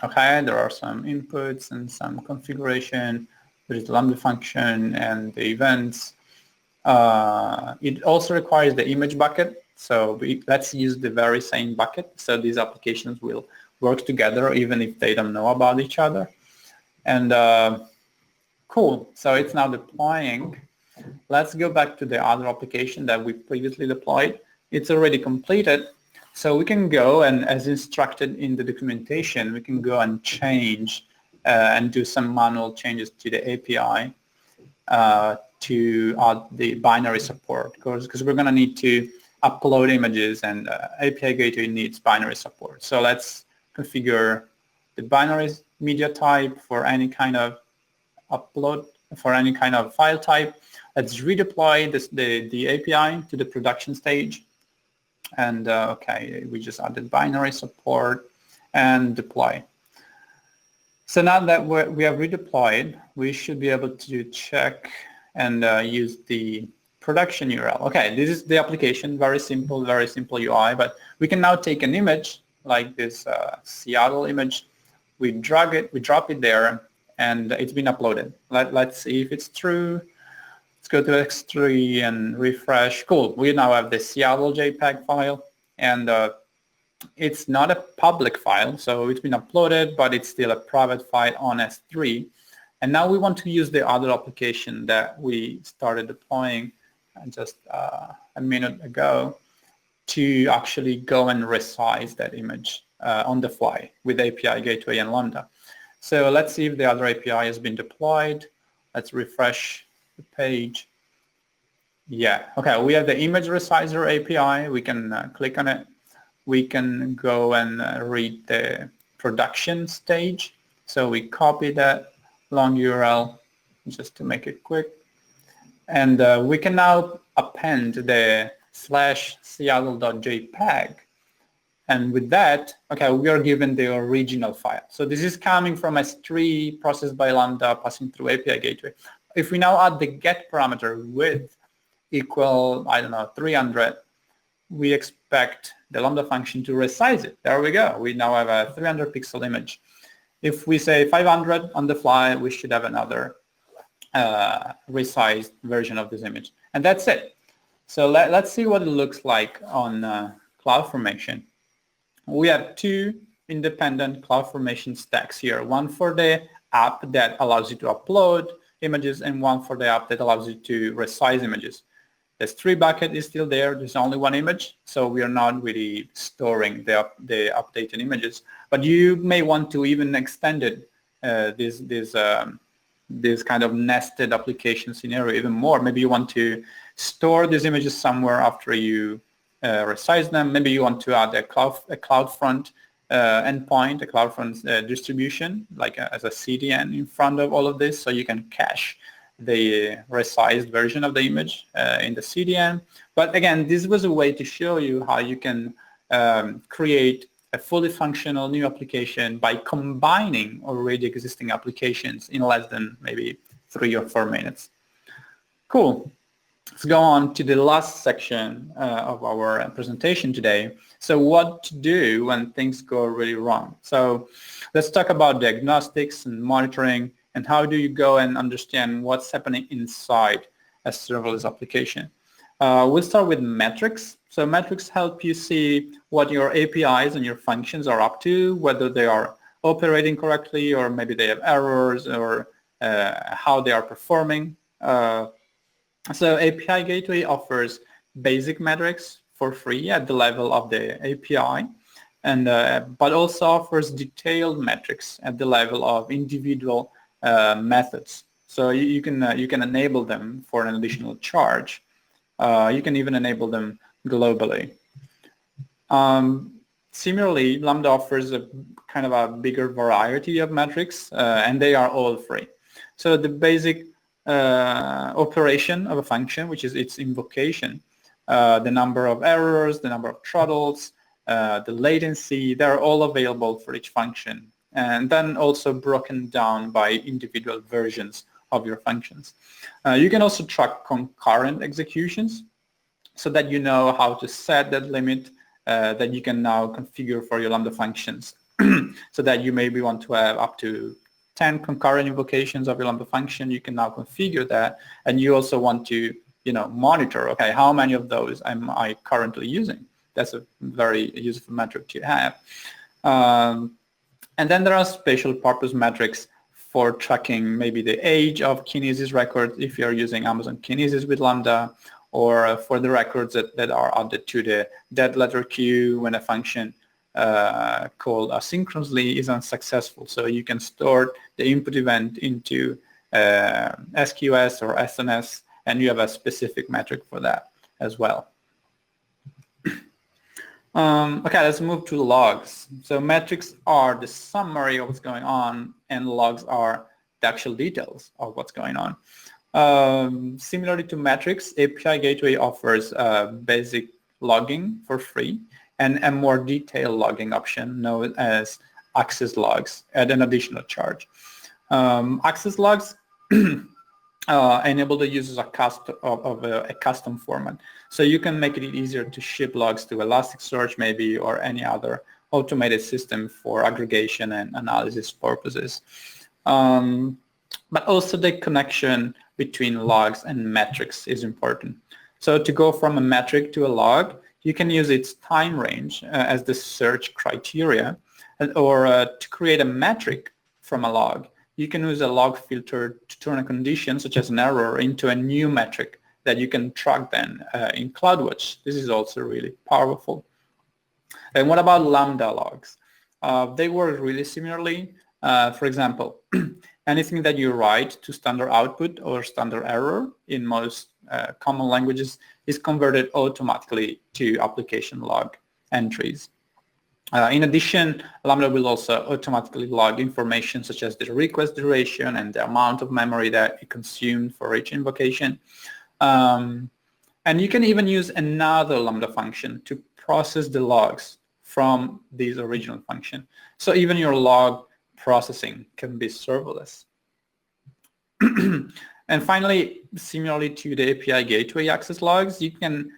A: Okay, there are some inputs and some configuration. There is the Lambda function and the events. It also requires the image bucket. So let's use the very same bucket. So these applications will work together even if they don't know about each other. And cool. So it's now deploying. Let's go back to the other application that we previously deployed. It's already completed. So we can go and, as instructed in the documentation, we can go and change and do some manual changes to the API to add the binary support, because we're going to need to upload images, and API Gateway needs binary support. So let's configure the binary media type for any kind of upload, for any kind of file type. Let's redeploy the API to the production stage. And okay, we just added binary support and deploy. So now that we have redeployed, we should be able to check and use the production URL. Okay, this is the application, very simple UI, but we can now take an image like this Seattle image, we drag it, we drop it there, and it's been uploaded. Let's see if it's true. Let's go to X3 and refresh. Cool, we now have the Seattle JPEG file, and it's not a public file, so it's been uploaded, but it's still a private file on S3. And now we want to use the other application that we started deploying just a minute ago to actually go and resize that image on the fly with API Gateway and Lambda. So let's see if the other API has been deployed. Let's refresh the page. Yeah, okay, we have the image resizer API. We can click on it. We can go and read the production stage. So we copy that long URL just to make it quick. And we can now append the /seattle.jpg. And with that, okay, we are given the original file. So this is coming from S3, processed by Lambda, passing through API Gateway. If we now add the get parameter width equal, I don't know, 300, we expect the Lambda function to resize it. There we go. We now have a 300 pixel image. if we say 500 on the fly, we should have another resized version of this image. And that's it. So let's see what it looks like on CloudFormation. We have two independent CloudFormation stacks here, one for the app that allows you to upload images and one for the app that allows you to resize images. This 3 bucket is still there. There's only one image, so we are not really storing the updated images. But you may want to even extend it, this kind of nested application scenario even more. Maybe you want to store these images somewhere after you resize them. Maybe you want to add a CloudFront endpoint, a CloudFront distribution, like as a CDN in front of all of this, so you can cache the resized version of the image in the CDN. But again, this was a way to show you how you can create a fully functional new application by combining already existing applications in less than maybe 3 or 4 minutes. Cool. Let's go on to the last section of our presentation today. So what to do when things go really wrong. So let's talk about diagnostics and monitoring, and how do you go and understand what's happening inside a serverless application. We'll start with metrics. So metrics help you see what your APIs and your functions are up to, whether they are operating correctly or maybe they have errors, or how they are performing. So API Gateway offers basic metrics for free at the level of the API, and but also offers detailed metrics at the level of individual methods. So you can enable them for an additional charge. You can even enable them globally. Similarly, Lambda offers a kind of a bigger variety of metrics, and they are all free. So the basic operation of a function, which is its invocation, the number of errors, the number of throttles, the latency, they're all available for each function, and then also broken down by individual versions of your functions. You can also track concurrent executions so that you know how to set that limit that you can now configure for your Lambda functions so that you maybe want to have up to 10 concurrent invocations of your Lambda function. You can now configure that, and you also want to monitor, okay, how many of those am I currently using? That's a very useful metric to have. And then there are special purpose metrics for tracking maybe the age of Kinesis records if you're using Amazon Kinesis with Lambda, or for the records that are added to the dead letter queue when a function called asynchronously is unsuccessful. So you can store the input event into SQS or SNS, and you have a specific metric for that as well. Okay, let's move to logs. So metrics are the summary of what's going on, and logs are the actual details of what's going on. Similarly to metrics, API Gateway offers basic logging for free and a more detailed logging option known as access logs at an additional charge. Access logs enable the users of a custom format. So you can make it easier to ship logs to Elasticsearch maybe, or any other automated system for aggregation and analysis purposes. But also the connection between logs and metrics is important. So to go from a metric to a log, you can use its time range as the search criteria, or to create a metric from a log. You can use a log filter to turn a condition such as an error into a new metric that you can track then in CloudWatch. This is also really powerful. And what about Lambda logs? They work really similarly. For example, anything that you write to standard output or standard error in most common languages is converted automatically to application log entries. In addition, Lambda will also automatically log information such as the request duration and the amount of memory that it consumed for each invocation. And you can even use another Lambda function to process the logs from this original function. So even your log processing can be serverless. And finally, similarly to the API Gateway access logs, you can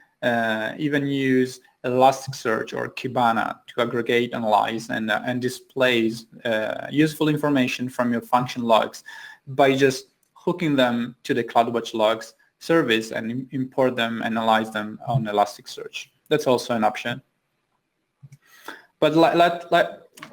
A: even use Elasticsearch or Kibana to aggregate, analyze, and displays useful information from your function logs by just hooking them to the CloudWatch logs service and import them, analyze them on Elasticsearch. That's also an option. But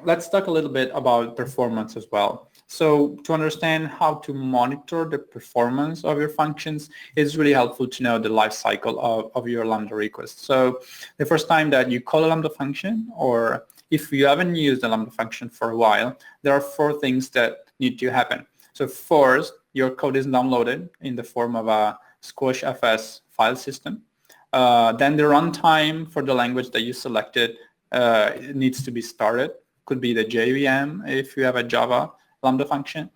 A: let's talk a little bit about performance as well. So to understand how to monitor the performance of your functions, it's really helpful to know the life cycle of your Lambda request. So the first time that you call a Lambda function, or if you haven't used a Lambda function for a while, there are 4 things that need to happen. So first, your code is downloaded in the form of a squashfs file system. Then the runtime for the language that you selected it needs to be started. Could be the JVM if you have a Java Lambda function.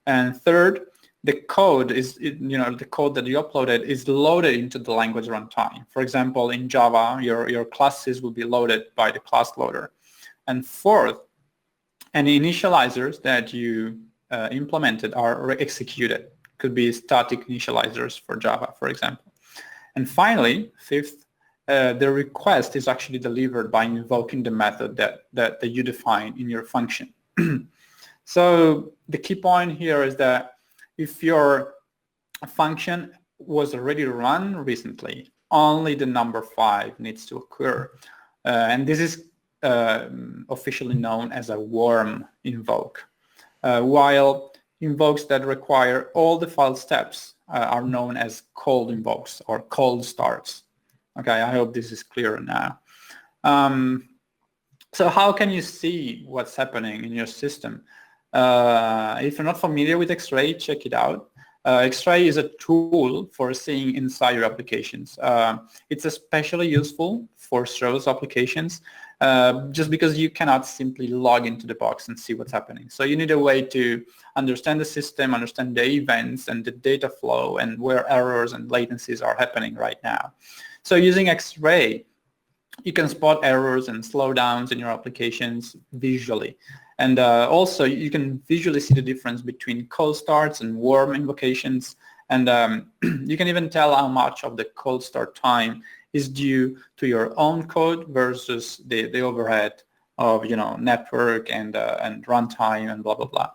A: And third, the code is, the code that you uploaded is loaded into the language runtime. For example, in Java, your classes will be loaded by the class loader. And fourth, any initializers that you implemented are executed. Could be static initializers for Java, for example. And finally, fifth, the request is actually delivered by invoking the method that you define in your function. So the key point here is that if your function was already run recently, only the number 5 needs to occur. And this is officially known as a warm invoke, while invokes that require all the file steps are known as cold invokes or cold starts. Okay, I hope this is clear now. So how can you see what's happening in your system? If you're not familiar with X-Ray, check it out. X-Ray is a tool for seeing inside your applications. It's especially useful for serverless applications just because you cannot simply log into the box and see what's happening. So you need a way to understand the system, understand the events and the data flow and where errors and latencies are happening right now. So using X-Ray, you can spot errors and slowdowns in your applications visually. And also you can visually see the difference between cold starts and warm invocations. And you can even tell how much of the cold start time is due to your own code versus the overhead of network and runtime and blah blah blah.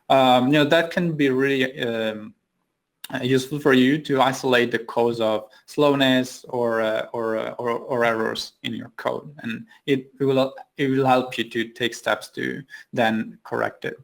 A: That can be really useful for you to isolate the cause of slowness or errors in your code, and it will help you to take steps to then correct it.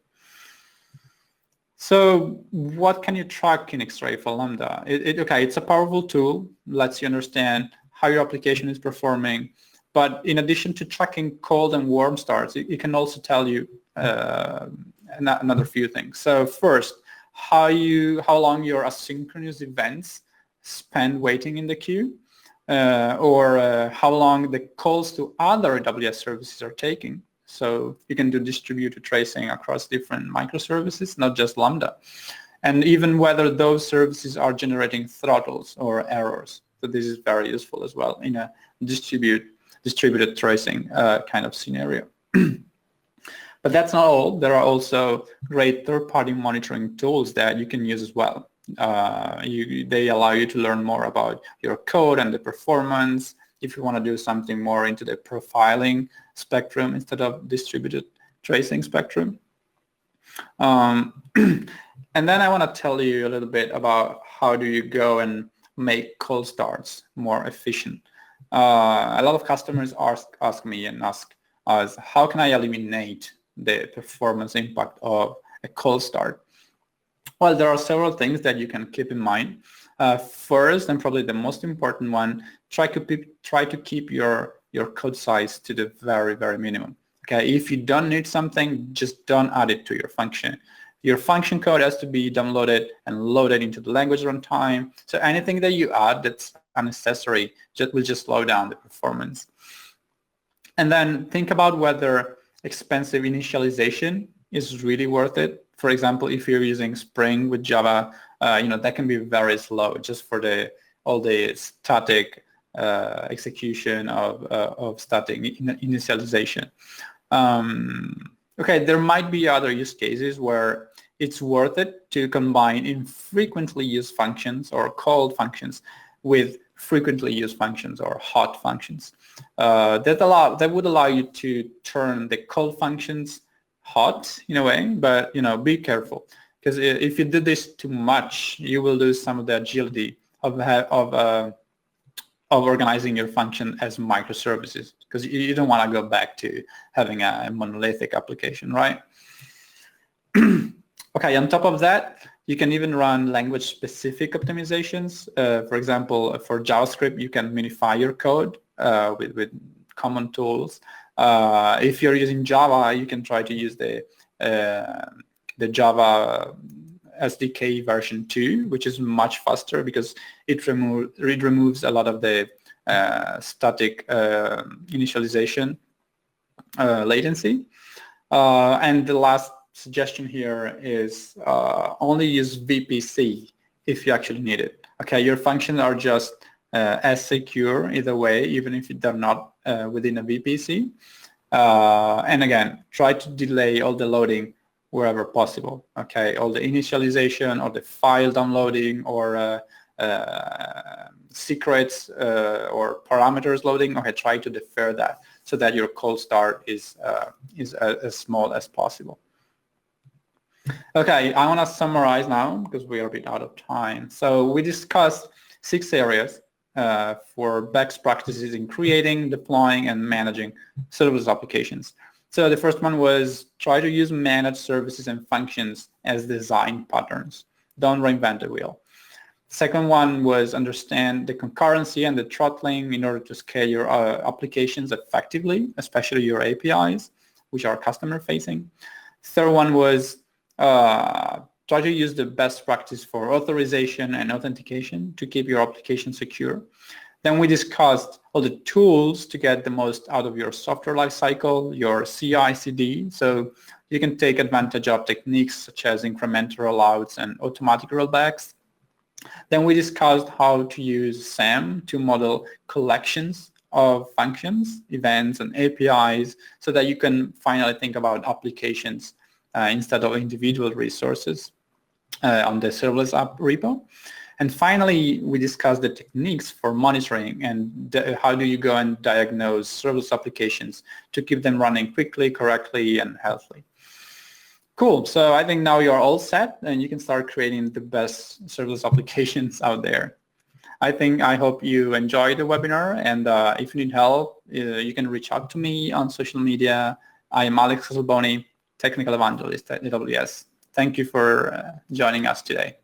A: So what can you track in X-Ray for Lambda? It's a powerful tool, lets you understand how your application is performing, but in addition to tracking cold and warm starts, it can also tell you another few things. So first, how long your asynchronous events spend waiting in the queue, or how long the calls to other AWS services are taking. So you can do distributed tracing across different microservices, not just Lambda, and even whether those services are generating throttles or errors. So this is very useful as well in a distributed tracing kind of scenario. But that's not all. There are also great third-party monitoring tools that you can use as well. They allow you to learn more about your code and the performance if you want to do something more into the profiling spectrum instead of distributed tracing spectrum. And then I want to tell you a little bit about how do you go and make cold starts more efficient. A lot of customers ask me and ask us, how can I eliminate the performance impact of a cold start? Well, there are several things that you can keep in mind. First, and probably the most important one, try to keep your code size to the very, very minimum. Okay, if you don't need something, just don't add it to your function. Your function code has to be downloaded and loaded into the language runtime. So anything that you add that's unnecessary will just slow down the performance. And then think about whether expensive initialization is really worth it. For example, if you're using Spring with Java, that can be very slow just for all the static execution of static initialization. Okay, there might be other use cases where it's worth it to combine infrequently used functions or called functions with frequently used functions or hot functions. That would allow you to turn the cold functions hot in a way, but be careful, because if you do this too much, you will lose some of the agility of organizing your function as microservices, because you don't want to go back to having a monolithic application, right? Okay, on top of that, you can even run language-specific optimizations. For example, for JavaScript, you can minify your code with common tools. If you're using Java, you can try to use the Java SDK version 2, which is much faster because it removes a lot of the static initialization latency. And the last suggestion here is only use VPC if you actually need it. Okay, your functions are just as secure either way, even if they're not within a VPC. And again, try to delay all the loading wherever possible. Okay, all the initialization or the file downloading or secrets or parameters loading. Okay, try to defer that so that your cold start is as small as possible. Okay, I want to summarize now because we are a bit out of time. So we discussed 6 areas for best practices in creating, deploying, and managing serverless applications. So the first one was try to use managed services and functions as design patterns. Don't reinvent the wheel. Second one was understand the concurrency and the throttling in order to scale your applications effectively, especially your APIs, which are customer facing. Third one was try to use the best practice for authorization and authentication to keep your application secure. Then we discussed all the tools to get the most out of your software lifecycle, your CI/CD. So you can take advantage of techniques such as incremental rollouts and automatic rollbacks. Then we discussed how to use SAM to model collections of functions, events, and APIs so that you can finally think about applications instead of individual resources on the serverless app repo. And finally, we discussed the techniques for monitoring and how do you go and diagnose serverless applications to keep them running quickly, correctly, and healthily. Cool. So I think now you're all set and you can start creating the best serverless applications out there. I hope you enjoyed the webinar, and if you need help, you can reach out to me on social media. I am Alex Casalboni, Technical Evangelist at AWS. Thank you for joining us today.